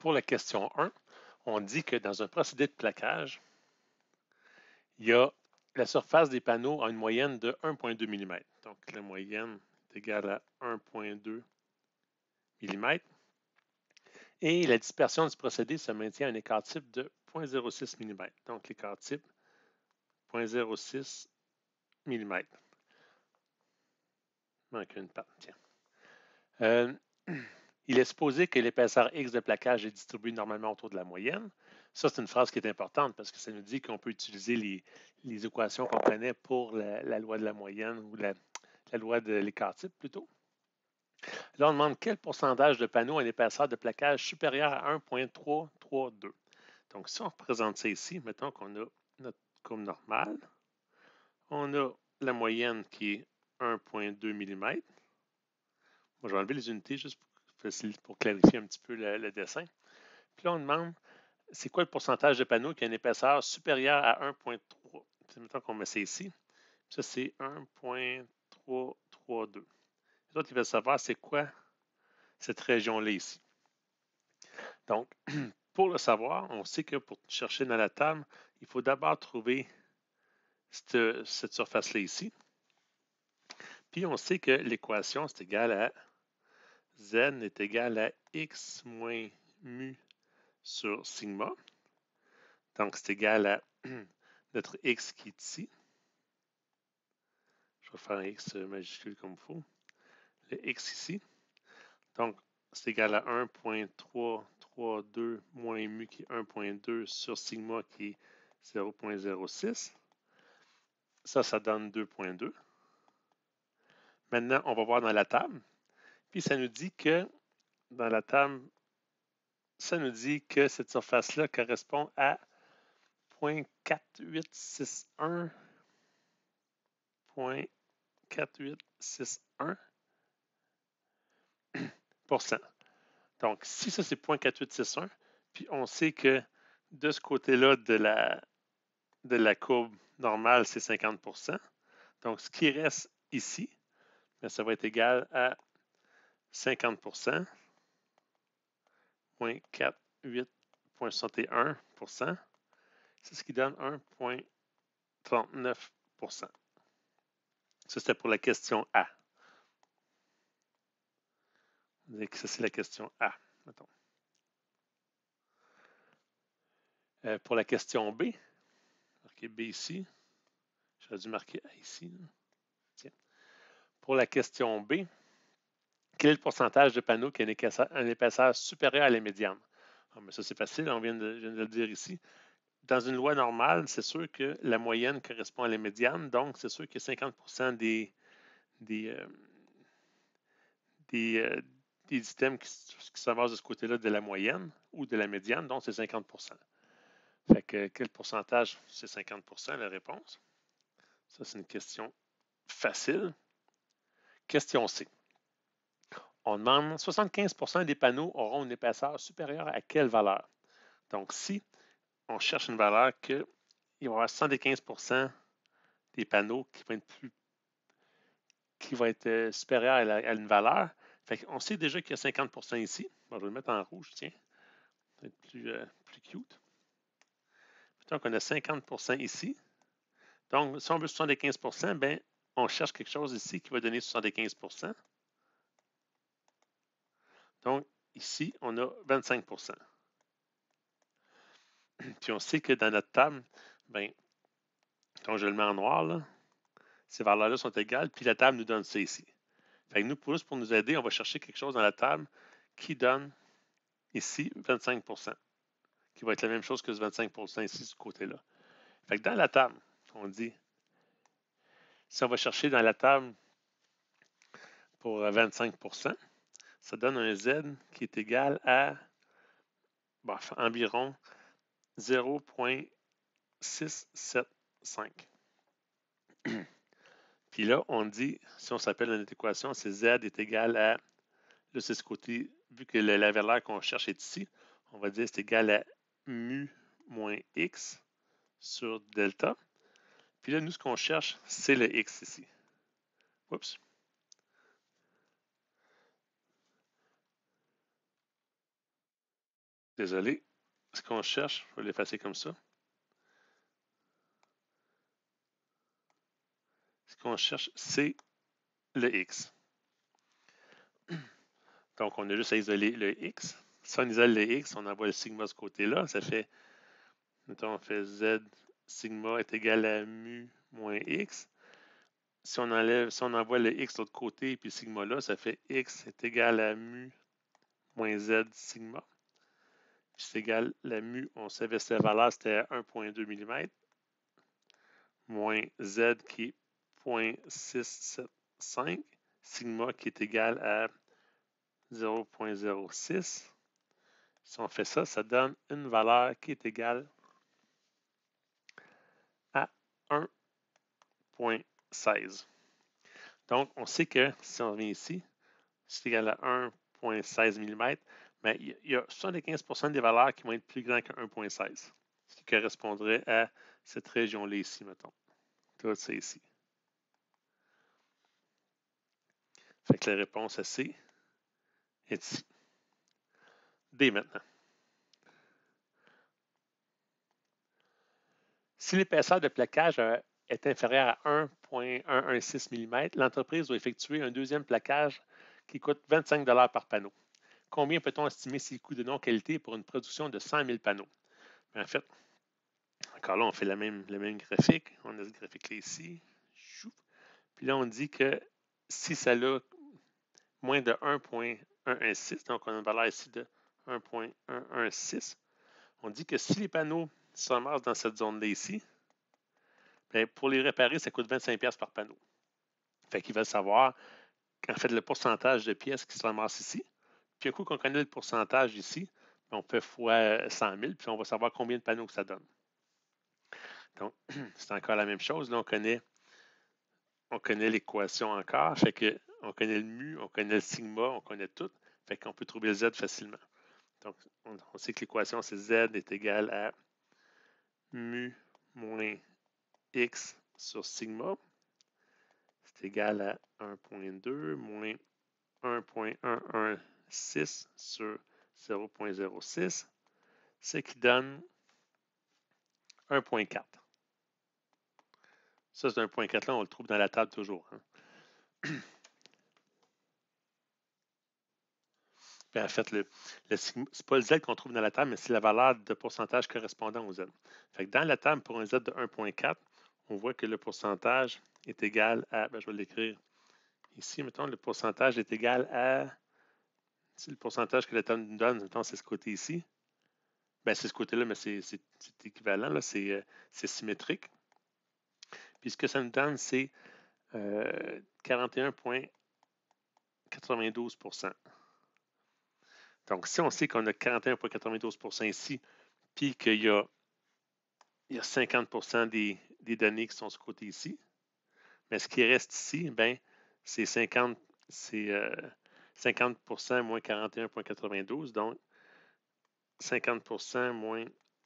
Pour la question 1, on dit que dans un procédé de plaquage, il y a la surface des panneaux a une moyenne de 1,2 mm. Donc, la moyenne est égale à 1,2 mm. Et la dispersion du procédé se maintient à un écart type de 0,06 mm. Donc, l'écart type 0,06 mm. Il manque une patte, tiens. Il est supposé que l'épaisseur X de plaquage est distribuée normalement autour de la moyenne. Ça, c'est une phrase qui est importante parce que ça nous dit qu'on peut utiliser les équations qu'on connaît pour la loi de la moyenne ou la loi de l'écart type plutôt. Là, on demande quel pourcentage de panneaux a une épaisseur de plaquage supérieure à 1,332. Donc, si on représente ça ici, mettons qu'on a notre courbe normale, on a la moyenne qui est 1,2 mm. Moi, je vais enlever les unités juste pour clarifier un petit peu le dessin. Puis là, on demande, c'est quoi le pourcentage de panneaux qui a une épaisseur supérieure à 1,3? Mettons qu'on met ça ici. Ça, c'est 1,332. Les autres, ils veulent savoir c'est quoi cette région-là ici. Donc, pour le savoir, on sait que pour chercher dans la table, il faut d'abord trouver cette surface-là ici. Puis, on sait que l'équation, c'est égal à Z est égal à X moins mu sur sigma. Donc, c'est égal à notre X qui est ici. Je vais faire un X majuscule comme il faut. Le X ici. Donc, c'est égal à 1,332 moins mu qui est 1,2 sur sigma qui est 0,06. Ça donne 2,2. Maintenant, on va voir dans la table. Puis, ça nous dit que dans la table, ça nous dit que cette surface-là correspond à 0,4861. 0,4861%. Donc, si ça, c'est 0,4861, puis on sait que de ce côté-là de la courbe normale, c'est 50%. Donc, ce qui reste ici, bien, ça va être égal à 50%, moins 48,61%. C'est ce qui donne 1,39%. Ça, c'était pour la question A. Vous dites que ça, c'est la question A. Mettons. Pour la question B, marquez B ici. J'aurais dû marquer A ici. Tiens. Pour la question B, quel est le pourcentage de panneaux qui a une épaisseur supérieure à la médiane? Ah, mais ça, c'est facile, on vient de le dire ici. Dans une loi normale, c'est sûr que la moyenne correspond à la médiane, donc c'est sûr que 50% des items qui s'avancent de ce côté-là de la moyenne ou de la médiane, donc c'est 50%. Fait que quel pourcentage? C'est 50% la réponse. Ça, c'est une question facile. Question C. On demande 75% des panneaux auront une épaisseur supérieure à quelle valeur? Donc, si on cherche une valeur qu'il va y avoir 75% des panneaux qui va être supérieur à une valeur, fait on sait déjà qu'il y a 50% ici. Bon, je vais le mettre en rouge, tiens. Ça va être plus cute. Donc, on a 50% ici. Donc, si on veut 75%, ben, on cherche quelque chose ici qui va donner 75%. Donc, ici, on a 25%. Puis, on sait que dans notre table, ben, quand je le mets en noir, là, ces valeurs-là sont égales, puis la table nous donne ça ici. Fait que nous, pour nous aider, on va chercher quelque chose dans la table qui donne ici 25%, qui va être la même chose que ce 25% ici, de ce côté-là. Fait que dans la table, on dit, si on va chercher dans la table pour 25%, ça donne un Z qui est égal à environ 0,675. Puis là, on dit, si on s'appelle dans notre équation, c'est Z est égal à, là c'est ce côté, vu que la valeur qu'on cherche est ici, on va dire c'est égal à mu moins X sur delta. Puis là, nous, ce qu'on cherche, c'est le X ici. Oups. Désolé. Ce qu'on cherche, je vais l'effacer comme ça. Ce qu'on cherche, c'est le X. Donc, on a juste à isoler le X. Si on isole le X, on envoie le sigma de ce côté-là. Ça fait, mettons, on fait Z sigma est égal à mu moins X. Si on envoie le X de l'autre côté, puis sigma là, ça fait X est égal à mu moins Z sigma. Puis c'est égal à mu, on savait cette valeur, c'était 1,2 mm, moins Z qui est 0,675, sigma qui est égal à 0,06. Si on fait ça, ça donne une valeur qui est égale à 1,16. Donc, on sait que si on revient ici, c'est égal à 1,16 mm, mais il y a 75% des valeurs qui vont être plus grandes que 1,16, ce qui correspondrait à cette région-là ici, mettons. Tout ça ici. Fait que la réponse à C est ici. D maintenant. Si l'épaisseur de plaquage est inférieure à 1,116 mm, l'entreprise doit effectuer un deuxième plaquage qui coûte 25 $ par panneau. Combien peut-on estimer ces coûts de non-qualité pour une production de 100 000 panneaux? Mais en fait, encore là, on fait le même graphique. On a ce graphique-là ici. Puis là, on dit que si ça a moins de 1,116, donc on a une valeur ici de 1,116, on dit que si les panneaux se ramassent dans cette zone-là ici, bien, pour les réparer, ça coûte 25 $ par panneau. Fait qu'ils veulent savoir, en fait, le pourcentage de pièces qui se ramassent ici. Puis un coup qu'on connaît le pourcentage ici, on fait fois 100 000, puis on va savoir combien de panneaux que ça donne. Donc, c'est encore la même chose. Là, on connaît l'équation encore. Fait que on connaît le mu, on connaît le sigma, on connaît tout. Fait qu'on peut trouver le z facilement. Donc, on sait que l'équation, c'est z est égal à mu moins x sur sigma. C'est égal à 1,2 moins 1,116 sur 0,06, ce qui donne 1,4. Ça, c'est 1,4 là, on le trouve dans la table toujours. Hein. Puis en fait, c'est pas le Z qu'on trouve dans la table, mais c'est la valeur de pourcentage correspondant au Z. Fait que dans la table, pour un Z de 1,4, on voit que le pourcentage est égal à, je vais l'écrire ici, mettons, le pourcentage est égal à, si le pourcentage que la table nous donne, mettons, c'est ce côté ici, c'est ce côté-là, mais c'est équivalent, là, c'est symétrique. Puis ce que ça nous donne, c'est 41,92%. Donc, si on sait qu'on a 41,92% ici, puis qu'il y a 50% des données qui sont ce côté ici, mais ce qui reste ici, c'est 50% moins 41,92, donc 50% moins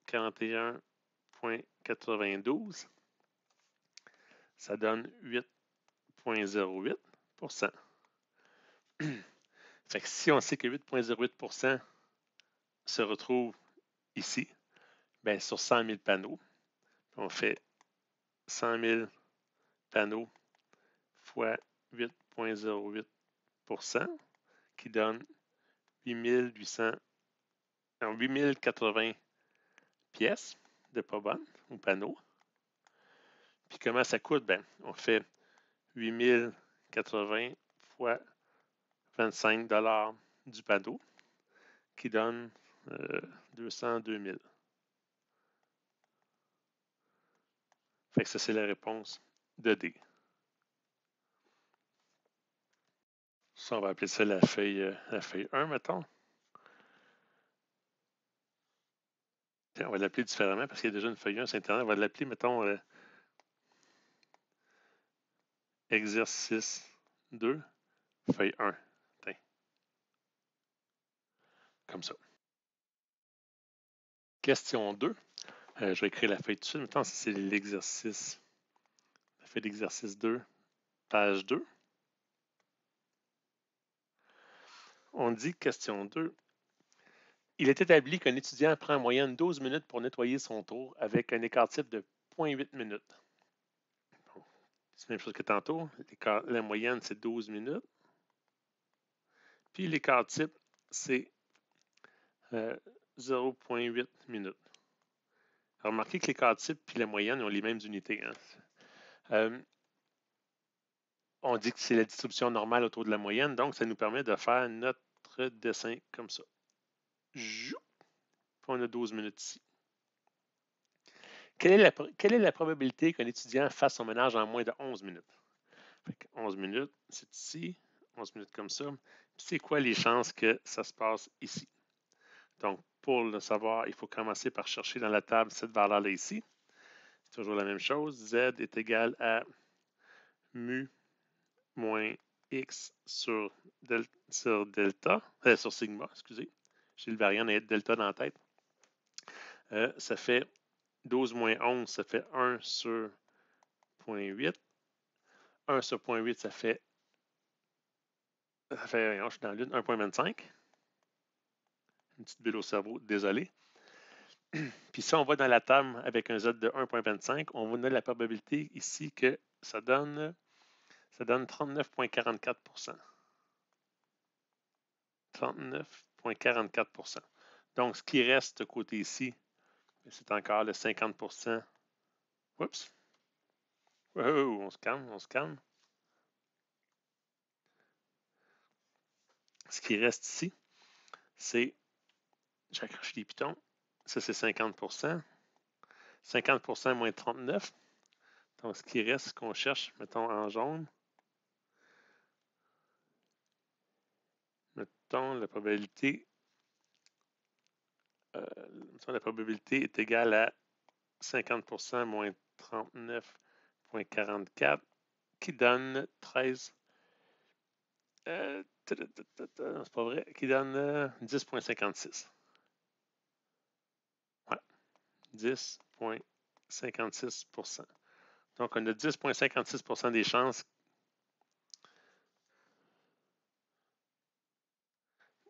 41,92, ça donne 8,08%. Fait que si on sait que 8,08% se retrouve ici, sur 100 000 panneaux, on fait 100 000 panneaux fois 8,08% qui donne 8080 pièces de pas bonnes ou panneaux. Puis comment ça coûte? On fait 8080 fois 25 $ du panneau qui donne 202 000. Fait que ça, c'est la réponse de D. Ça, on va appeler ça la feuille 1, mettons. On va l'appeler différemment parce qu'il y a déjà une feuille 1 sur Internet. On va l'appeler, mettons, exercice 2, feuille 1. Comme ça. Question 2. Je vais écrire la feuille dessus. Maintenant, c'est l'exercice. La feuille d'exercice 2, page 2. On dit question 2. Il est établi qu'un étudiant prend en moyenne 12 minutes pour nettoyer son tour avec un écart type de 0,8 minutes. Bon, c'est la même chose que tantôt. La moyenne, c'est 12 minutes. Puis l'écart type, c'est 0,8 minutes. Alors, remarquez que l'écart type et la moyenne ont les mêmes unités. Hein. On dit que c'est la distribution normale autour de la moyenne, donc ça nous permet de faire notre dessin comme ça. Puis on a 12 minutes ici. Quelle est la probabilité qu'un étudiant fasse son ménage en moins de 11 minutes? Fait que 11 minutes, c'est ici. 11 minutes comme ça. C'est quoi les chances que ça se passe ici? Donc, pour le savoir, il faut commencer par chercher dans la table cette valeur-là ici. C'est toujours la même chose. Z est égal à mu moins x sur delta, sur sigma, excusez. J'ai le variant delta dans la tête. Ça fait 12 moins 11, ça fait 1 sur 0,8. 1 sur 0,8, ça fait, je suis dans l'une, 1,25. Une petite bulle au cerveau, désolé. Puis si on va dans la table avec un Z de 1,25, on va donner la probabilité ici que ça donne 39,44%. 39,44%. Donc, ce qui reste côté ici, c'est encore le 50%. Oups. Oh, on se calme, on se calme. Ce qui reste ici, c'est, j'accroche les pitons, ça c'est 50%. 50% moins 39. Donc, ce qui reste, ce qu'on cherche, mettons en jaune, mettons la probabilité est égale à 50% moins 39,44 qui donne 13. C'est pas vrai, qui donne 10,56. Ouais, 10,56%. Donc, on a 10,56% des chances.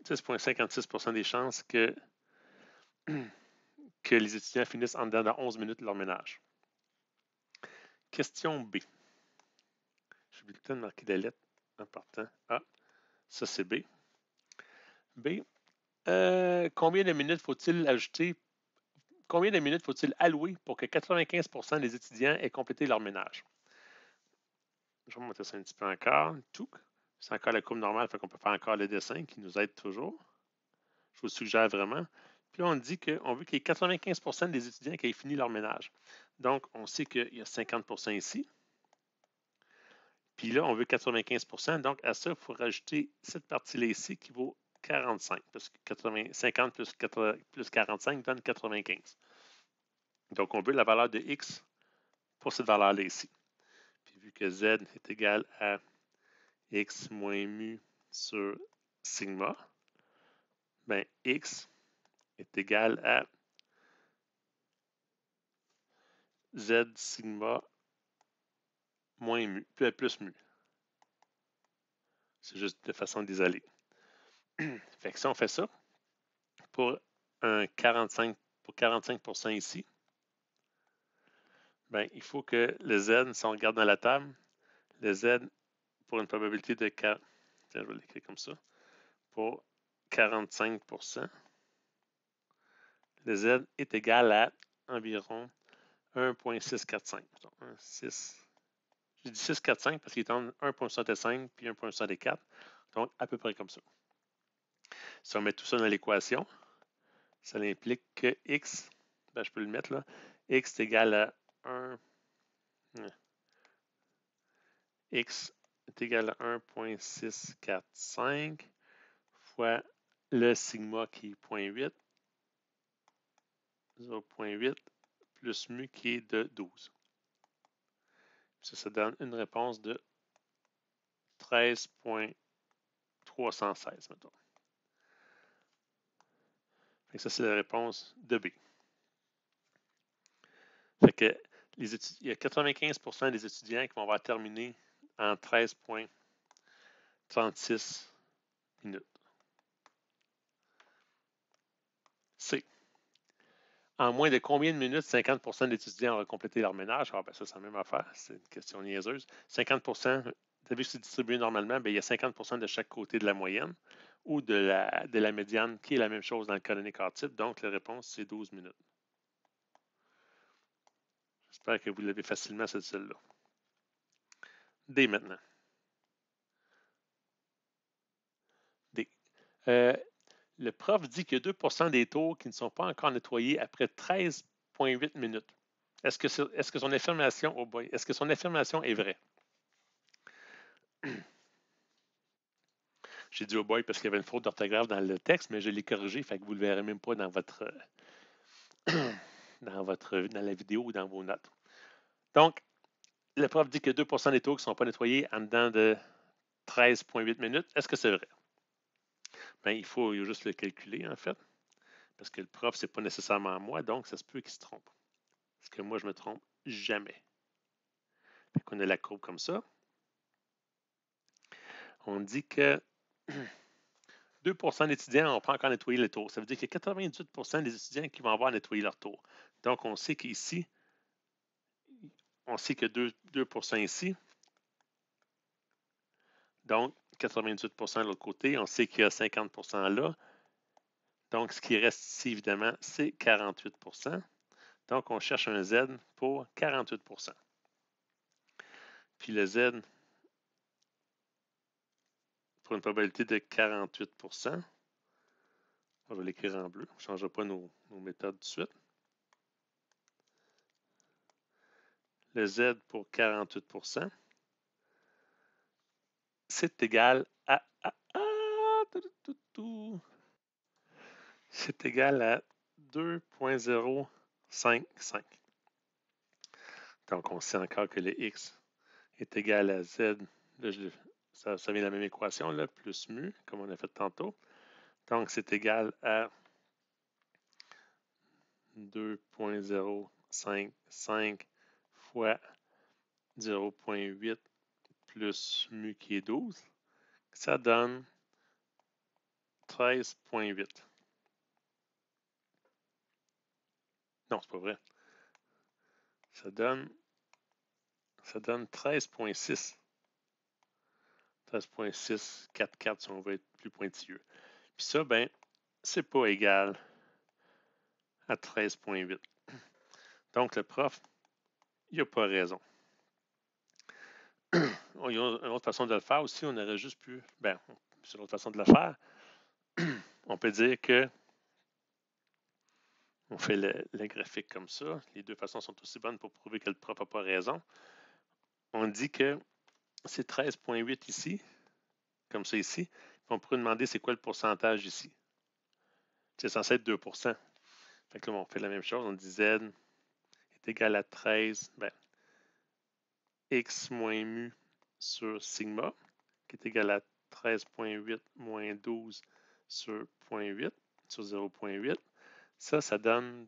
10,56% des chances que les étudiants finissent en dedans de 11 minutes leur ménage. Question B. J'ai oublié le temps de marquer la lettre en partant. Ah, ça c'est B. B. Combien de minutes faut-il allouer pour que 95% des étudiants aient complété leur ménage? Je vais remonter ça un petit peu encore. C'est encore la courbe normale, fait qu'on peut faire encore le dessin qui nous aide toujours. Je vous le suggère vraiment. Puis là, on dit qu'on veut qu'il y ait 95% des étudiants qui aient fini leur ménage. Donc, on sait qu'il y a 50% ici. Puis là, on veut 95%. Donc, à ça, il faut rajouter cette partie-là ici qui vaut 45. Parce que 50 plus 45 donne 95. Donc, on veut la valeur de x pour cette valeur-là ici. Puis vu que z est égal à x moins mu sur sigma, ben x est égal à z sigma moins mu, plus mu. C'est juste de façon d'isoler. Fait que si on fait ça, pour 45% ici, ben, il faut que le Z, si on regarde dans la table, le Z pour une probabilité de 4, tiens, je vais l'écrire comme ça, pour 45%, le Z est égal à environ 1,645. J'ai dit 645 parce qu'il est entre 1,65 et 1,64, donc à peu près comme ça. Si on met tout ça dans l'équation, ça implique que x, ben je peux le mettre là, x est égal à 1, x est égal à 1,645 fois le sigma qui est 0,8, 0,8 plus mu qui est de 12. Ça donne une réponse de 13,316, mettons. Et ça, c'est la réponse de B. Fait que il y a 95% des étudiants qui vont avoir terminé en 13,36 minutes. C. En moins de combien de minutes 50% des étudiants auraient complété leur ménage? Ah, ben ça, c'est la même affaire. C'est une question niaiseuse. 50%, vous avez vu que c'est distribué normalement, bien, il y a 50% de chaque côté de la moyenne ou de la médiane, qui est la même chose dans le canonique type. Donc, la réponse, c'est 12 minutes. J'espère que vous l'avez facilement, cette celle-là. D maintenant. D. Le prof dit que 2% des tours qui ne sont pas encore nettoyés après 13,8 minutes. Est-ce que son affirmation, oh boy, est-ce que son affirmation est vraie? J'ai dit oh boy parce qu'il y avait une faute d'orthographe dans le texte, mais je l'ai corrigé, fait que vous ne le verrez même pas dans votre dans la vidéo ou dans vos notes. Donc, le prof dit que 2% des tours qui ne sont pas nettoyés en dedans de 13,8 minutes. Est-ce que c'est vrai? Bien, il faut juste le calculer, en fait, parce que le prof, ce n'est pas nécessairement moi, donc ça se peut qu'il se trompe. Parce que moi, je me trompe jamais. Fait qu'on a la courbe comme ça. On dit que 2% d'étudiants n'ont pas encore nettoyé le tour. Ça veut dire qu'il y a 98% des étudiants qui vont avoir nettoyé leur tour. Donc, on sait qu'ici, on sait que 2% ici. Donc, 98% de l'autre côté. On sait qu'il y a 50% là. Donc, ce qui reste ici, évidemment, c'est 48%. Donc, on cherche un Z pour 48%. Puis le Z, pour une probabilité de 48%, on va l'écrire en bleu. On ne changera pas nos méthodes tout de suite. Le Z pour 48%, c'est égal à c'est égal à 2,055. Donc, on sait encore que le X est égal à Z. Là, ça vient de la même équation, là, plus mu, comme on a fait tantôt. Donc, c'est égal à 2,055 fois 0,8 plus mu qui est 12. Ça donne 13,8. Non, c'est pas vrai. Ça donne 13,6. 13,644 si on veut être plus pointilleux. Puis ça, ben, c'est pas égal à 13,8. Donc, le prof, il n'a pas raison. Il y a une autre façon de le faire aussi. On aurait juste pu, ben, c'est l'autre façon de le faire. On peut dire que on fait le graphique comme ça. Les deux façons sont aussi bonnes pour prouver que le prof n'a pas raison. On dit que c'est 13,8 ici, comme ça ici. On pourrait demander c'est quoi le pourcentage ici. C'est censé être 2%. Fait que là, on fait la même chose. On dit Z est égal à 13, ben, X moins mu sur sigma, qui est égal à 13,8 moins 12 sur 0,8, sur 0,8. Ça donne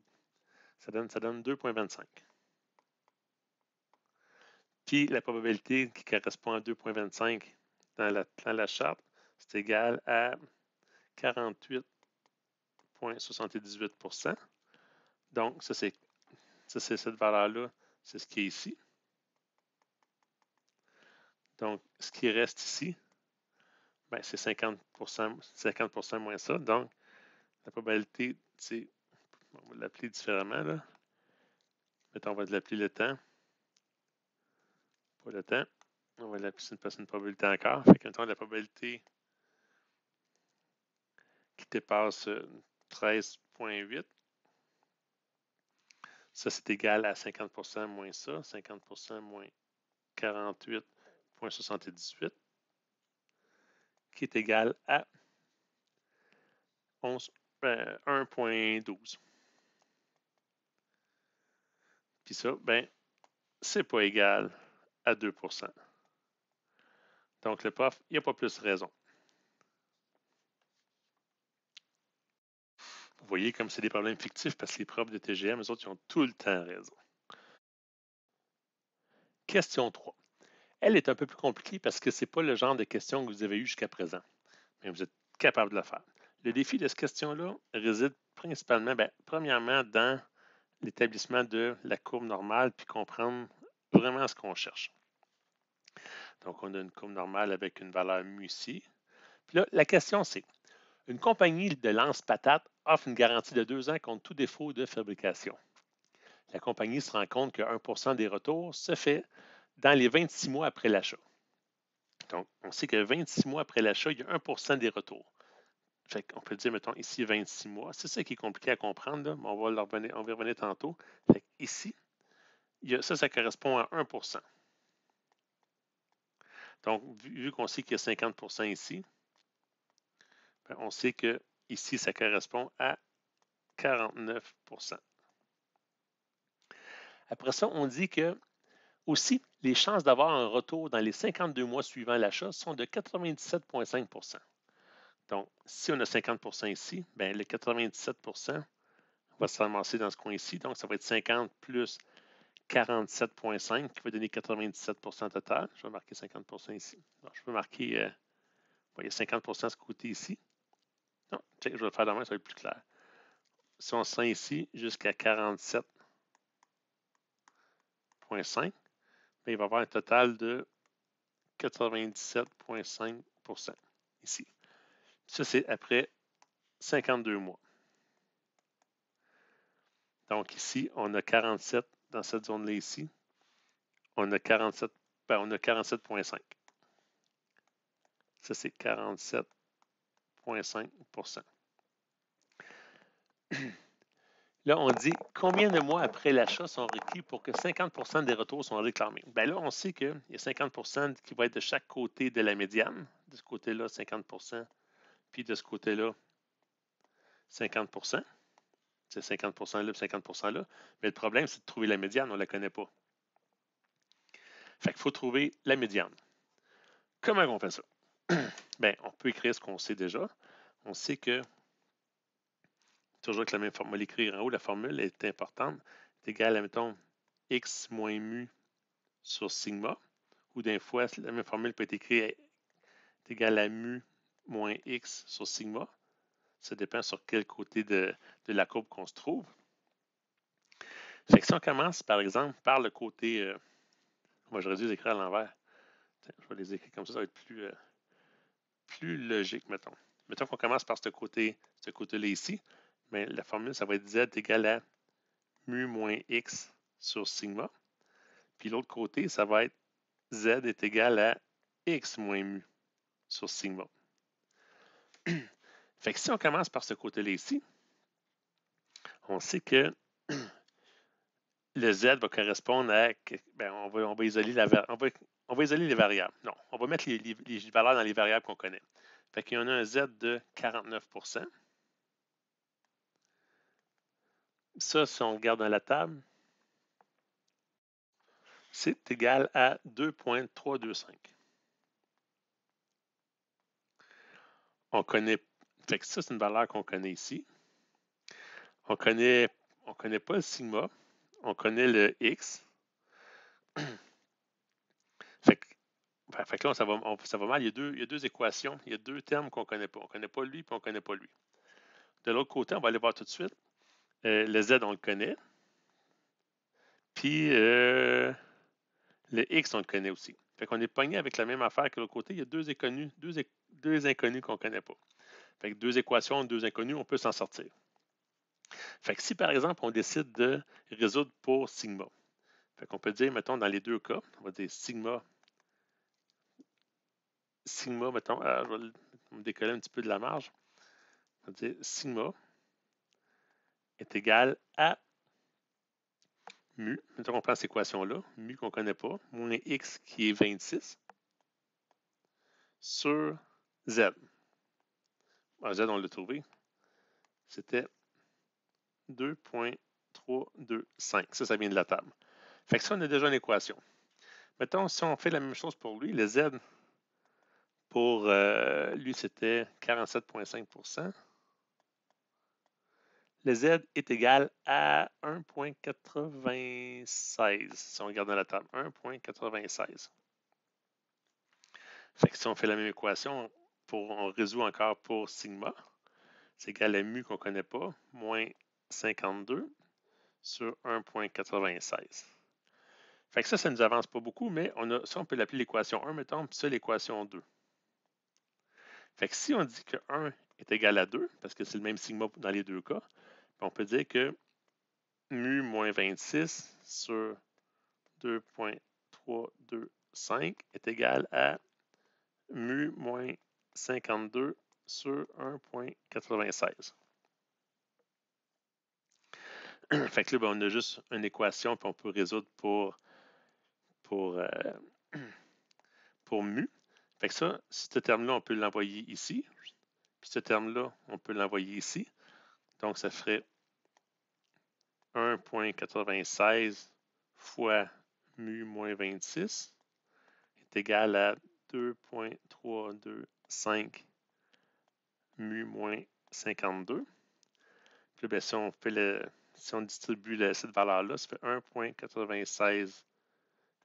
2,25. Puis la probabilité qui correspond à 2,25 dans la charte, c'est égal à 48,78%. Donc, ça c'est cette valeur-là, c'est ce qui est ici. Donc, ce qui reste ici, ben, c'est 50% moins ça. Donc, la probabilité, c'est, on va l'appeler différemment, là. Mettons, on va l'appeler le temps. Pas le temps. On va l'appeler une probabilité encore. Fait que, mettons, la probabilité qui dépasse 13,8, ça, c'est égal à 50% moins ça. 50% moins 48,78, qui est égal à 1,12. Puis ça, ben, c'est pas égal à 2%. Donc, le prof, il n'a pas plus raison. Vous voyez comme c'est des problèmes fictifs parce que les profs de TGM, eux autres, ils ont tout le temps raison. Question 3. Elle est un peu plus compliquée parce que ce n'est pas le genre de question que vous avez eu jusqu'à présent. Mais vous êtes capable de le faire. Le défi de cette question-là réside principalement, premièrement, dans l'établissement de la courbe normale, puis comprendre vraiment ce qu'on cherche. Donc, on a une courbe normale avec une valeur mu ici. Puis là, la question, c'est, une compagnie de lance-patates offre une garantie de 2 ans contre tout défaut de fabrication. La compagnie se rend compte que 1% des retours se fait dans les 26 mois après l'achat. Donc, on sait que 26 mois après l'achat, il y a 1% des retours. Fait qu'on peut dire, mettons, ici 26 mois. C'est ça qui est compliqué à comprendre, là, mais on va y revenir tantôt. Fait ici, ça correspond à 1%. Donc, vu qu'on sait qu'il y a 50% ici, on sait que ici, ça correspond à 49%. Après ça, on dit que aussi, les chances d'avoir un retour dans les 52 mois suivant l'achat sont de 97,5%. Donc, si on a 50% ici, bien, le 97% va se ramasser dans ce coin ici. Donc, ça va être 50 plus 47,5 qui va donner 97% total. Je vais marquer 50% ici. Alors, je peux marquer, il y a 50% de ce côté ici. Non, je vais le faire de même, ça va être plus clair. Si on se rend ici jusqu'à 47,5, il va y avoir un total de 97,5% ici. Ça, c'est après 52 mois. Donc ici, on a 47 dans cette zone-là ici. On a 47,5. Ça, c'est 47,5%. Là, on dit combien de mois après l'achat sont requis pour que 50% des retours soient réclamés. Bien là, on sait qu'il y a 50% qui va être de chaque côté de la médiane. De ce côté-là, 50%, puis de ce côté-là, 50%. C'est 50% là, 50% là. Mais le problème, c'est de trouver la médiane, on ne la connaît pas. Fait qu'il faut trouver la médiane. Comment on fait ça? Bien, on peut écrire ce qu'on sait déjà. On sait que, toujours avec la même formule, l'écrire en haut, la formule est importante. C'est égal à, mettons, x moins mu sur sigma. Ou d'un fois, la même formule peut être écrite est égal à mu moins x sur sigma. Ça dépend sur quel côté de la courbe qu'on se trouve. Fait que si on commence, par exemple, par le côté... moi, j'aurais dû les écrire à l'envers. Je vais les écrire comme ça va être plus logique, mettons. Mettons qu'on commence par ce côté-là ici. Mais la formule, ça va être z égale à mu moins x sur sigma. Puis l'autre côté, ça va être z est égal à x moins mu sur sigma. Fait que si on commence par ce côté-là ici, on sait que le z va correspondre à... on va isoler on va isoler les variables. Non, on va mettre les valeurs dans les variables qu'on connaît. Fait qu'il y en a un z de 49%. Ça, si on regarde dans la table, c'est égal à 2,325. On connaît... Fait que ça, c'est une valeur qu'on connaît ici. On connaît pas le sigma. On connaît le x. Fait que là, ça va mal. Il y a deux équations. Il y a deux termes qu'on ne connaît pas. On ne connaît pas lui, puis on ne connaît pas lui. De l'autre côté, on va aller voir tout de suite. Le z, on le connaît. Puis le x, on le connaît aussi. Fait qu'on est pogné avec la même affaire que l'autre côté. Il y a deux inconnus qu'on ne connaît pas. Fait que deux équations, deux inconnus, on peut s'en sortir. Fait que si, par exemple, on décide de résoudre pour sigma, fait qu'on peut dire, mettons, dans les deux cas, on va dire sigma, mettons, je vais me décoller un petit peu de la marge. On va dire sigma est égal à mu. Mettons qu'on prend cette équation-là, mu qu'on ne connaît pas, moins x qui est 26, sur z. Alors, z, on l'a trouvé. C'était 2,325. Ça vient de la table. Fait que ça, on a déjà une équation. Mettons, si on fait la même chose pour lui, le z, pour lui, c'était 47,5%. Le z est égal à 1,96, si on regarde dans la table. 1,96. Fait que si on fait la même équation, on résout encore pour sigma. c'est égal à mu qu'on ne connaît pas, moins 52 sur 1,96. Fait que ça ne nous avance pas beaucoup, mais ça, on peut l'appeler l'équation 1, mettons, puis ça, l'équation 2. Fait que si on dit que 1 est égal à 2, parce que c'est le même sigma dans les deux cas, on peut dire que mu moins 26 sur 2,325 est égal à mu moins 52 sur 1,96. Fait que là, ben, on a juste une équation, puis on peut résoudre pour mu. Fait que ça, ce terme-là, on peut l'envoyer ici. Puis ce terme-là, on peut l'envoyer ici. Donc, ça ferait 1,96 fois mu moins 26 est égal à 2,325 mu moins 52. Puis là, bien, si on distribue cette valeur-là, ça fait 1,96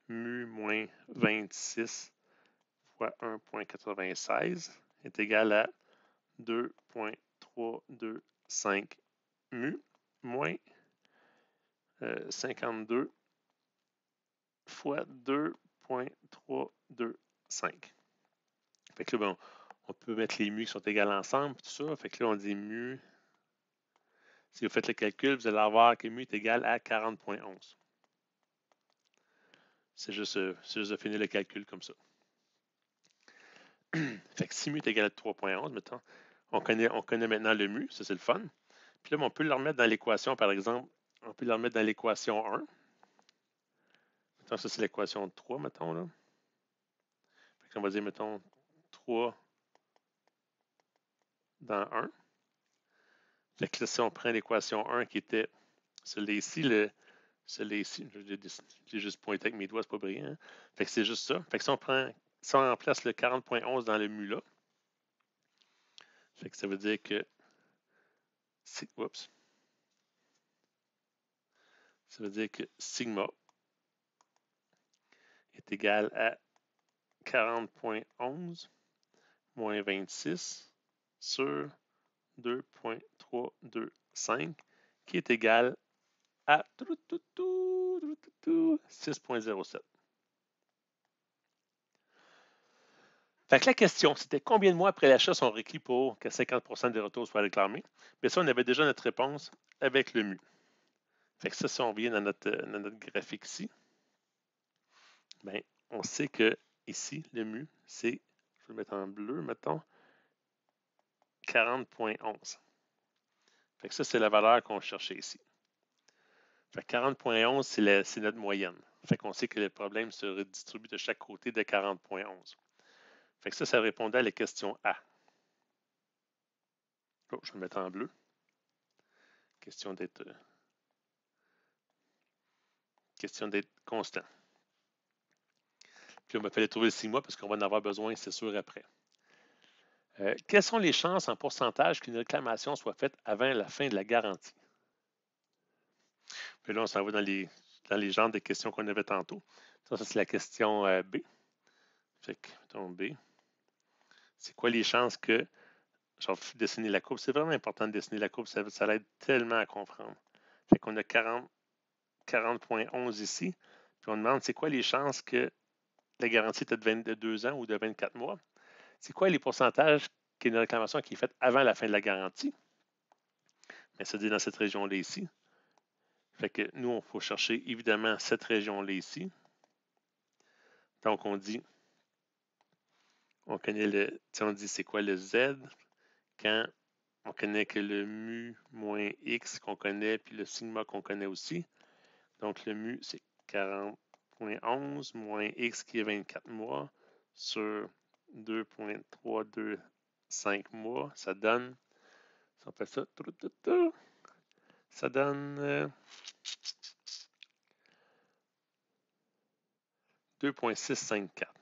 mu moins 26 fois 1,96 est égal à 2,325 mu moins 52 fois 2,325. Fait que là, bon, on peut mettre les mu qui sont égales ensemble, tout ça. Fait que là, on dit mu. Si vous faites le calcul, vous allez avoir que mu est égal à 40,11. C'est juste de finir le calcul comme ça. Fait que si mu est égal à 3,11, mettons, on connaît maintenant le mu, ça c'est le fun. Puis là, on peut le remettre dans l'équation, par exemple, on peut le remettre dans l'équation 1. Mettons, ça c'est l'équation 3, mettons, là. Fait qu'on va dire, mettons, 3 dans 1. Fait que là, si on prend l'équation 1 qui était celle-là ici, j'ai juste pointé avec mes doigts, c'est pas brillant. Hein? Fait que c'est juste ça. Fait que si on remplace le 40,11 dans le mu là, fait que ça veut dire que ça veut dire que sigma est égal à 40,11 moins 26 sur 2,325 qui est égal à 6,07. Fait que la question, c'était combien de mois après l'achat sont requis pour que 50% des retours soient réclamés? Bien ça, on avait déjà notre réponse avec le mu. Fait que ça, si on revient dans notre graphique ici, bien, on sait que ici, le mu, c'est, je vais le mettre en bleu, mettons, 40,11. Fait que ça, c'est la valeur qu'on cherchait ici. Fait que 40,11, c'est notre moyenne. Fait qu'on sait que le problème se redistribue de chaque côté de 40,11. Fait que ça répondait à la question A. Oh, je vais le mettre en bleu. Question d'être constant. Puis, il m'a fallu trouver le sigma parce qu'on va en avoir besoin, c'est sûr, après. Quelles sont les chances en pourcentage qu'une réclamation soit faite avant la fin de la garantie? Puis là, on s'en va dans les genres de questions qu'on avait tantôt. Ça c'est la question B. Fait que, mettons B. C'est quoi les chances que, genre, dessiner la courbe? C'est vraiment important de dessiner la courbe, ça l'aide tellement à comprendre. Fait qu'on a 40,11 ici. Puis on demande, c'est quoi les chances que la garantie était de 2 ans ou de 24 mois? C'est quoi les pourcentages qu'il y a une réclamation qui est faite avant la fin de la garantie? Mais ça dit dans cette région-là ici. Fait que nous, il faut chercher évidemment cette région-là ici. Donc, on connaît on dit c'est quoi le Z quand on connaît que le mu moins X qu'on connaît, puis le sigma qu'on connaît aussi. Donc, le mu, c'est 40,11 moins X qui est 24 mois sur 2,325 mois. Ça donne, si on fait ça, ça donne 2,654.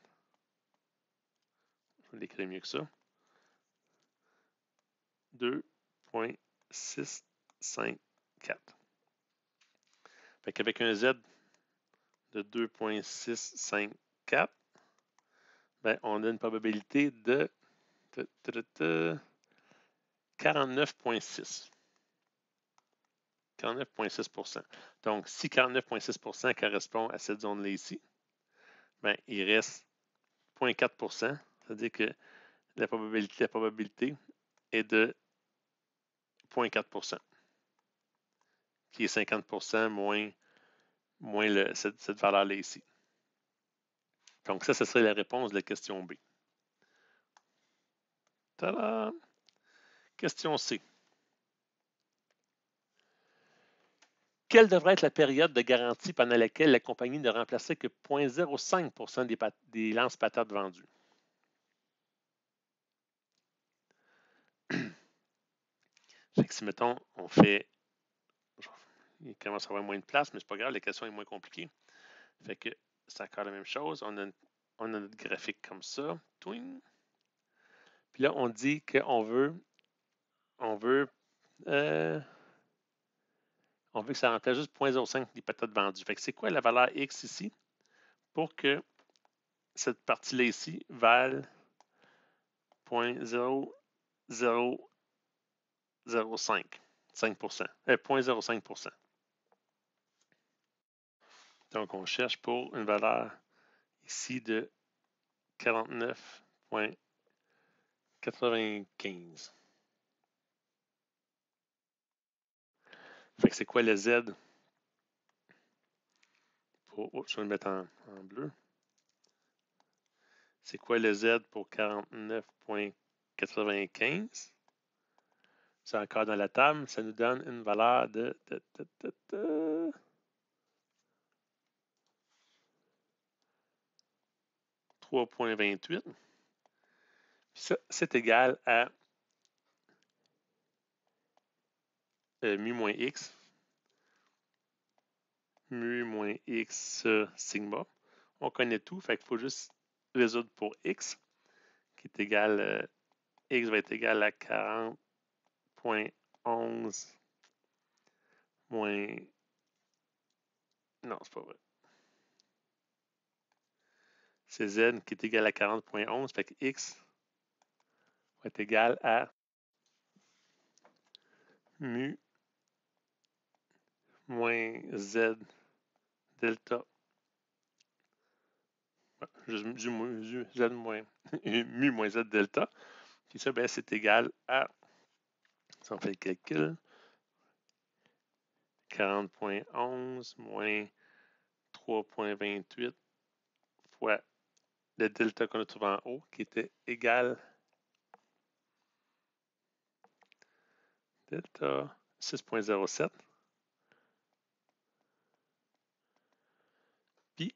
Je vais l'écrire mieux que ça. 2,654. Fait qu'avec un Z de 2,654, ben, on a une probabilité de 49,6. 49,6%. Donc, si 49,6% correspond à cette zone-là ici, ben, il reste 0,4%, c'est-à-dire que la probabilité est de 0,4%, qui est 50% moins cette valeur-là ici. Donc, ça, ce serait la réponse de la question B. Tada! Question C. Quelle devrait être la période de garantie pendant laquelle la compagnie ne remplaçait que 0,05% des lance-patates vendues? Fait que si, mettons, on fait... Il commence à avoir moins de place, mais c'est pas grave, la question est moins compliquée. Fait que c'est encore la même chose. On a notre graphique comme ça. Twing. Puis là, on dit qu'on veut que ça remplace juste 0,05 des patates vendues. Fait que c'est quoi la valeur X ici pour que cette partie-là ici vale 0,0005, 5%, 0,05%. Donc, on cherche pour une valeur ici de 49,95. Fait que c'est quoi le Z? Je vais le mettre en bleu. C'est quoi le Z pour 49,95? C'est encore dans la table. Ça nous donne une valeur de 3,28. Ça, c'est égal à mu moins x. Mu moins x sigma. On connaît tout, fait qu'il faut juste résoudre pour x, qui est égal, x va être égal à 40,11 moins... Non, c'est pas vrai. C'est z qui est égal à 40,11, fait que x va être égal à mu moins z delta. Juste z moins, mu moins z delta. Puis ça, ben, c'est égal à, si on fait le calcul, 40,11 moins 3,28 fois le delta qu'on a trouvé en haut, qui était égal delta 6,07. Puis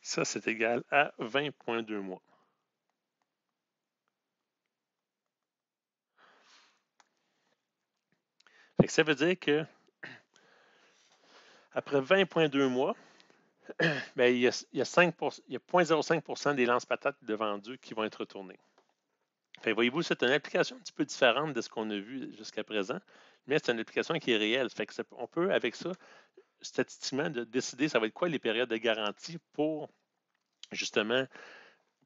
ça, c'est égal à 20,2 mois. Fait que ça veut dire que après 20,2 mois, ben, il y a 0,05% des lance-patates de vendus qui vont être retournés. Voyez-vous, c'est une application un petit peu différente de ce qu'on a vu jusqu'à présent, mais c'est une application qui est réelle. Fait que on peut, avec ça, statistiquement, décider ça va être quoi les périodes de garantie pour, justement,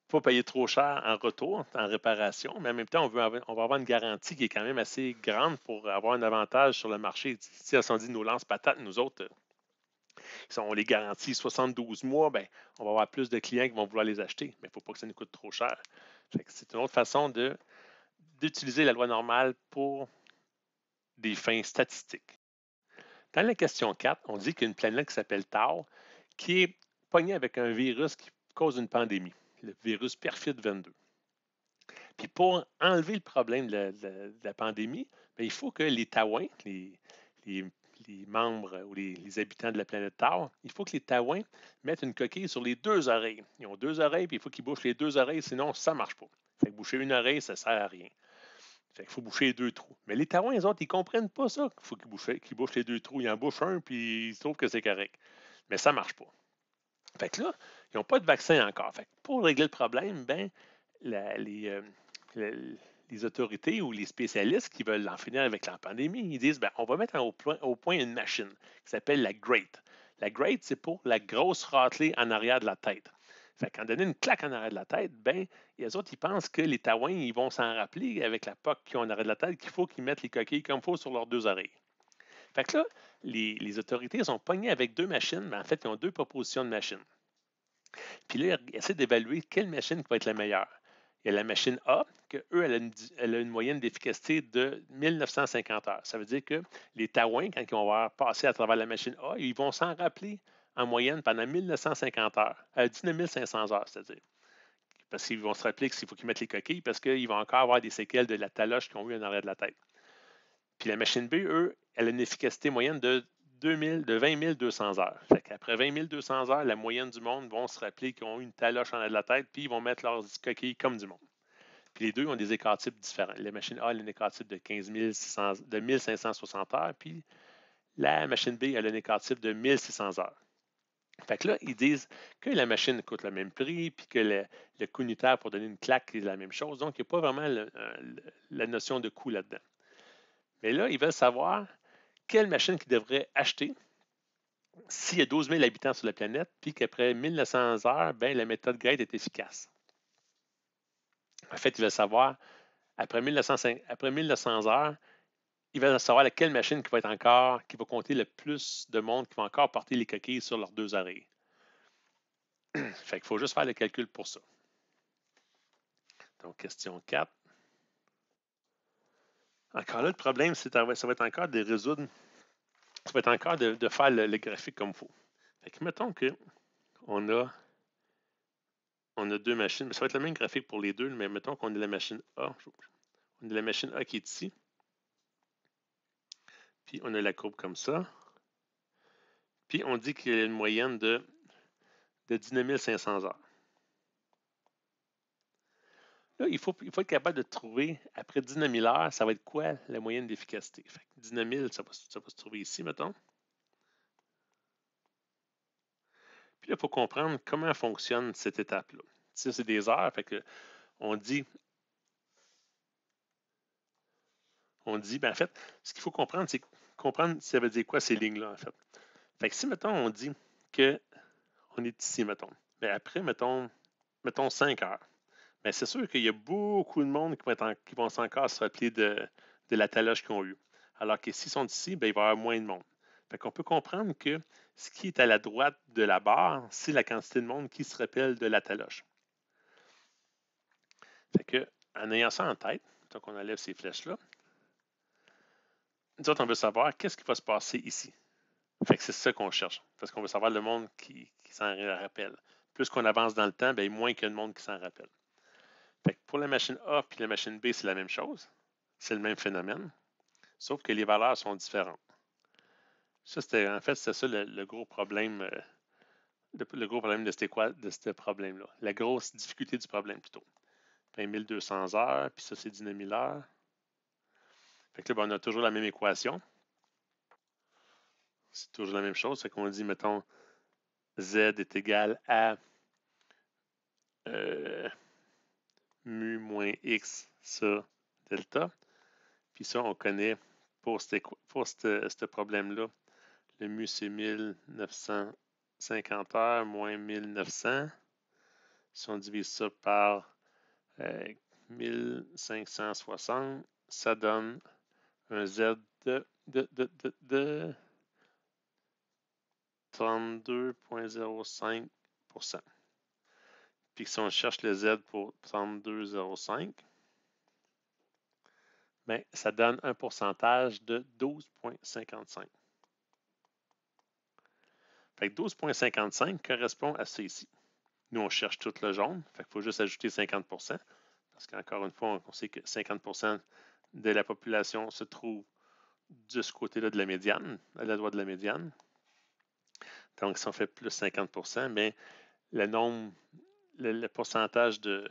pas payer trop cher en retour, en réparation, mais en même temps, on va avoir une garantie qui est quand même assez grande pour avoir un avantage sur le marché. Si on dit nos lance-patates, nous autres, on les garantit 72 mois, ben, on va avoir plus de clients qui vont vouloir les acheter, mais il ne faut pas que ça nous coûte trop cher. C'est une autre façon d'utiliser la loi normale pour des fins statistiques. Dans la question 4, on dit qu'il y a une planète qui s'appelle Tau, qui est pognée avec un virus qui cause une pandémie, le virus Perfid 22. Puis pour enlever le problème de la pandémie, bien, il faut que les Taouins, les membres ou les habitants de la planète Tau, il faut que les Taouins mettent une coquille sur les deux oreilles. Ils ont deux oreilles, puis il faut qu'ils bouchent les deux oreilles, sinon ça ne marche pas. Fait que boucher une oreille, ça ne sert à rien. Fait qu'il faut boucher les deux trous. Mais les Taouins, les autres, ils ne comprennent pas ça qu'il faut qu'ils bouchent les deux trous. Ils en bouchent un, puis ils trouvent que c'est correct. Mais ça ne marche pas. Fait que là, ils n'ont pas de vaccin encore. Fait que pour régler le problème, ben, les autorités ou les spécialistes qui veulent en finir avec la pandémie, ils disent, ben, on va mettre au point une machine qui s'appelle la GRATE. La GRATE, c'est pour la grosse râtelée en arrière de la tête. Fait qu'en donner une claque en arrière de la tête, ben, les autres, ils pensent que les taouins, ils vont s'en rappeler avec la POC qu'ils ont en arrière de la tête, qu'il faut qu'ils mettent les coquilles comme il faut sur leurs deux oreilles. Fait que là, les autorités sont pognées avec deux machines, mais en fait, ils ont deux propositions de machines. Puis là, ils essaient d'évaluer quelle machine va être la meilleure. Il y a la machine A, que eux, elle a une moyenne d'efficacité de 1950 heures. Ça veut dire que les taouins, quand ils vont avoir passé à travers la machine A, ils vont s'en rappeler en moyenne pendant 1950 heures, 19 500 heures, c'est-à-dire. Parce qu'ils vont se rappeler qu'il faut qu'ils mettent les coquilles parce qu'ils vont encore avoir des séquelles de la taloche qu'ils ont eu en arrière de la tête. Puis la machine B, eux, elle a une efficacité moyenne de 20 200 heures. Fait qu'après 20 200 heures, la moyenne du monde vont se rappeler qu'ils ont eu une taloche en arrière de la tête, puis ils vont mettre leurs coquilles comme du monde. Puis les deux ont des écarts types différents. La machine A a un écart type de 1560 heures, puis la machine B a un écart type de 1600 heures. Fait que là, ils disent que la machine coûte le même prix, puis que le coût unitaire pour donner une claque est la même chose. Donc, il n'y a pas vraiment la notion de coût là-dedans. Mais là, ils veulent savoir quelle machine qu'ils devraient acheter s'il y a 12 000 habitants sur la planète, puis qu'après 1900 heures, ben, la méthode GREAT est efficace. En fait, ils veulent savoir, après 1900 heures, ils veulent savoir laquelle machine qui va compter le plus de monde qui va encore porter les coquilles sur leurs deux oreilles. Fait qu'il faut juste faire le calcul pour ça. Donc, question 4. Encore là, le problème, ça va être encore de résoudre, ça va être encore de faire le graphique comme il faut. Fait que mettons qu'on a deux machines, ça va être le même graphique pour les deux, mais mettons qu'on a la machine A. On a la machine A qui est ici. Puis on a la courbe comme ça. Puis on dit qu'il y a une moyenne de 19 500 heures. Là, il faut être capable de trouver, après 19 000 heures, ça va être quoi la moyenne d'efficacité? 19 000, ça va se trouver ici, mettons. Puis là, il faut comprendre comment fonctionne cette étape-là. Ça, c'est des heures, fait que on dit, ben en fait, ce qu'il faut comprendre, c'est comprendre ça veut dire quoi ces lignes-là, en fait. Fait que si, mettons, on dit qu'on est ici, mettons, mais après, mettons 5 heures. Mais c'est sûr qu'il y a beaucoup de monde qui vont encore se rappeler de la taloche qu'ils ont eue. Alors que s'ils sont ici, ben, il va y avoir moins de monde. Fait qu'on peut comprendre que ce qui est à la droite de la barre, c'est la quantité de monde qui se rappelle de la taloche. Fait que, en ayant ça en tête, donc on enlève ces flèches-là, nous autres, on veut savoir qu'est-ce qui va se passer ici. Fait que c'est ça qu'on cherche, parce qu'on veut savoir le monde qui s'en rappelle. Plus qu'on avance dans le temps, bien, moins qu'il y a de monde qui s'en rappelle. Fait que pour la machine A et la machine B, c'est la même chose. C'est le même phénomène, sauf que les valeurs sont différentes. Ça, c'était ça le gros problème, le gros problème de ce problème-là. La grosse difficulté du problème, plutôt. 20 200 heures, puis ça, c'est 19 000 heures. Fait que là, ben, on a toujours la même équation. C'est toujours la même chose. Fait qu'on dit, mettons, Z est égal à mu moins X sur delta. Puis ça, on connaît pour ce problème-là. Le mu, c'est 1950 heures moins 1900. Si on divise ça par 1560, ça donne un Z de 32,05%. Puis si on cherche le Z pour 32,05, ben, ça donne un pourcentage de 12,55. Fait que 12,55 correspond à ça ici. Nous, on cherche tout le jaune. Fait qu'il faut juste ajouter 50%. Parce qu'encore une fois, on sait que 50% de la population se trouve de ce côté-là de la médiane, à la droite de la médiane. Donc, si on fait plus 50%, mais le pourcentage de...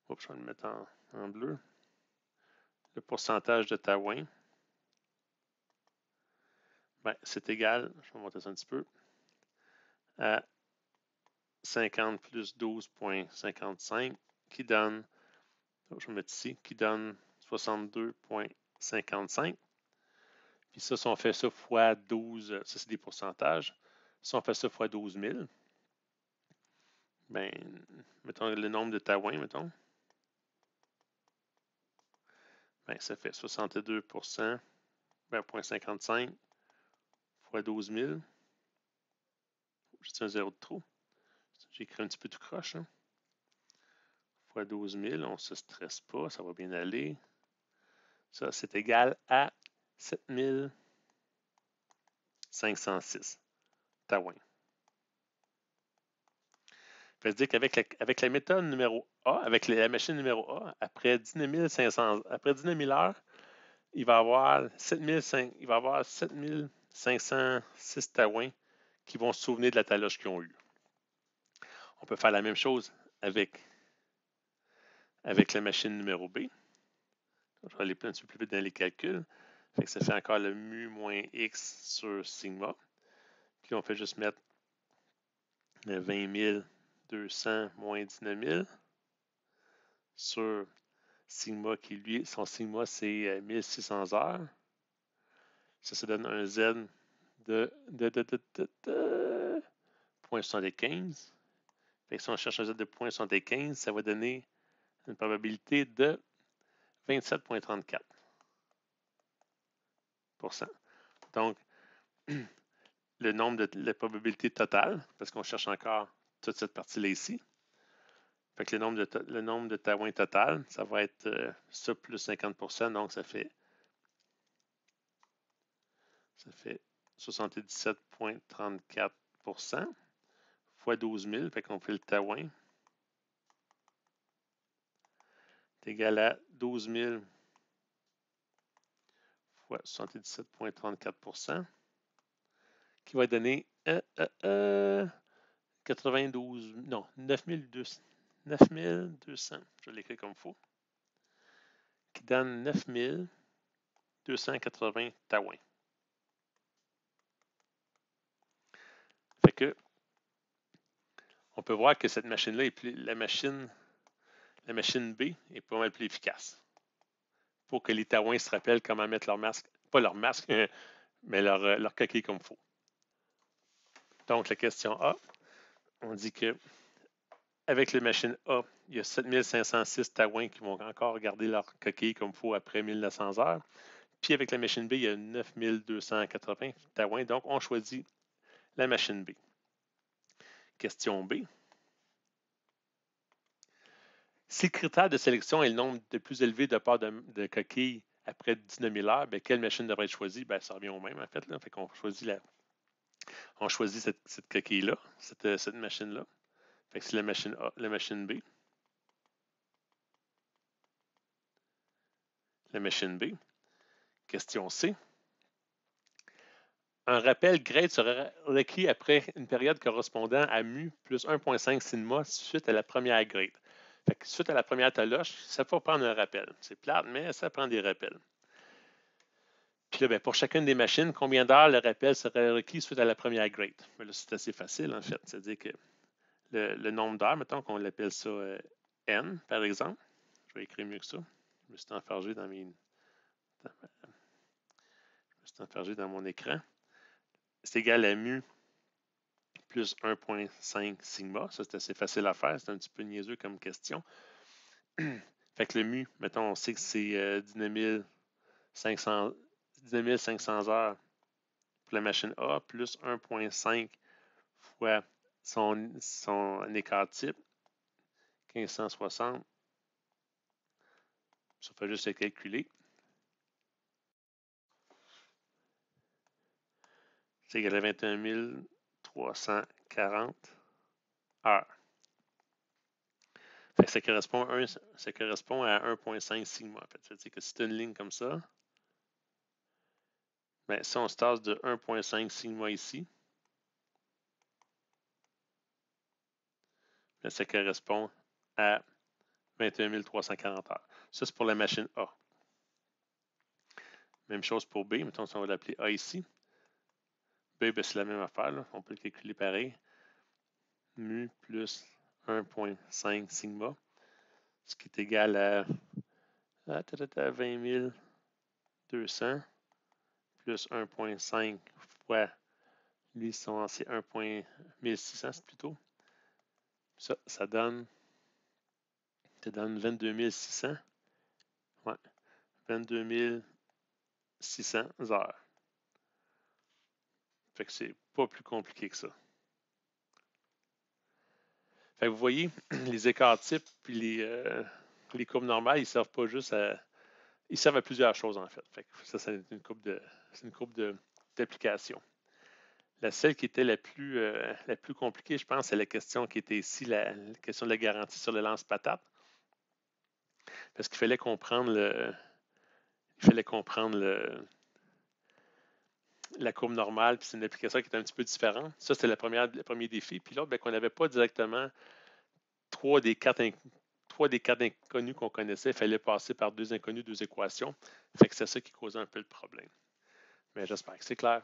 Oups, je vais le mettre en bleu. Le pourcentage de taouin, ben, c'est égal, je vais monter ça un petit peu, à 50 plus 12,55 qui donne, je vais mettre ici, qui donne 62,55. Puis ça, si on fait ça fois 12, ça c'est des pourcentages. Si on fait ça fois 12 000, Ben, mettons le nombre de taouins, mettons. Ben, ça fait 62%, ben, 0,55 fois 12 000. J'ai un zéro de trop. J'ai écrit un petit peu tout croche. Hein? Fois 12 000, on ne se stresse pas, ça va bien aller. Ça, c'est égal à 7 506 taouins. Ça veut dire qu'avec la méthode numéro A, avec la machine numéro A, après 19 000 heures, il va y avoir 7506 taouins qui vont se souvenir de la taloche qu'ils ont eue. On peut faire la même chose avec la machine numéro B. Je vais aller un petit peu plus vite dans les calculs. Fait que ça fait encore le mu moins x sur sigma. Puis on fait juste mettre 20 200 moins 19 000 sur sigma qui, lui, son sigma, c'est 1600 heures. Ça donne un Z de 0,75. Fait que si on cherche un Z de 0,75, ça va donner une probabilité de 27,34%. Donc, le nombre de la probabilité totale, parce qu'on cherche encore toute cette partie-là ici. Fait que le nombre de taouins total, ça va être ça plus 50%, donc ça fait 77,34% fois 12 000, fait qu'on fait le taouin. C'est égal à 12 000 fois 77,34%, qui va donner 92, non, 9200, je l'écris comme il faut, qui donne 9280 taouins. Fait que, on peut voir que cette machine-là est plus, la machine B est pas mal plus efficace. Pour que les taouins se rappellent comment mettre leur masque, pas leur masque, mais leur coquille comme il faut. Donc, la question A, on dit que avec la machine A, il y a 7506 taouins qui vont encore garder leur coquille comme il faut après 1900 heures. Puis avec la machine B, il y a 9280 taouins. Donc, on choisit la machine B. Question B. Si le critère de sélection est le nombre de plus élevé de parts de coquilles après 19 000 heures, bien, quelle machine devrait être choisie? Bien, ça revient au même, en fait. Là. Fait qu'on choisit cette coquille-là, cette machine-là. Fait que c'est la machine A, la machine B. La machine B. Question C. Un rappel grade sera requis après une période correspondant à mu plus 1,5 sigma suite à la première grade. Fait que suite à la première taloche, ça faut prendre un rappel. C'est plate, mais ça prend des rappels. Puis là, bien, pour chacune des machines, combien d'heures le rappel serait requis suite à la première grade? Bien, là, c'est assez facile, en fait. C'est-à-dire que le nombre d'heures, mettons qu'on l'appelle ça N, par exemple. Je vais écrire mieux que ça. Je me suis enfargé dans mon écran. C'est égal à mu plus 1,5 sigma. Ça, c'est assez facile à faire. C'est un petit peu niaiseux comme question. Fait que le mu, mettons, on sait que c'est 19 500 heures pour la machine A plus 1,5 fois son écart type, 1560. Ça fait juste le calculer. C'est égal à 21 340 heures. Fait que ça correspond à 1,5 sigma. En fait. C'est-à-dire que si tu as une ligne comme ça, bien, si on se tasse de 1,5 sigma ici, bien, ça correspond à 21 340 heures. Ça, c'est pour la machine A. Même chose pour B. Mettons, on va l'appeler A ici. B, ben, c'est la même affaire. Là. On peut le calculer pareil. Mu plus 1,5 sigma, ce qui est égal à 20 200 plus 1,5 fois, lui, c'est 1,1600 plutôt. Ça donne 22 600. Ouais, 22 600 heures. Fait que c'est pas plus compliqué que ça. Fait que vous voyez, les écarts types puis les courbes normales, ils servent pas juste à. Ils servent à plusieurs choses en fait. Fait que ça, c'est une courbe d'application. Celle qui était la plus compliquée, je pense, c'est la question qui était ici, la question de la garantie sur le lance-patate. Parce qu'il fallait comprendre la courbe normale, puis c'est une application qui est un petit peu différente. Ça, c'était le premier défi. Puis l'autre, qu'on n'avait pas directement trois des quatre inconnus qu'on connaissait. Il fallait passer par deux inconnus, deux équations. Fait que c'est ça qui causait un peu le problème. Mais j'espère que c'est clair.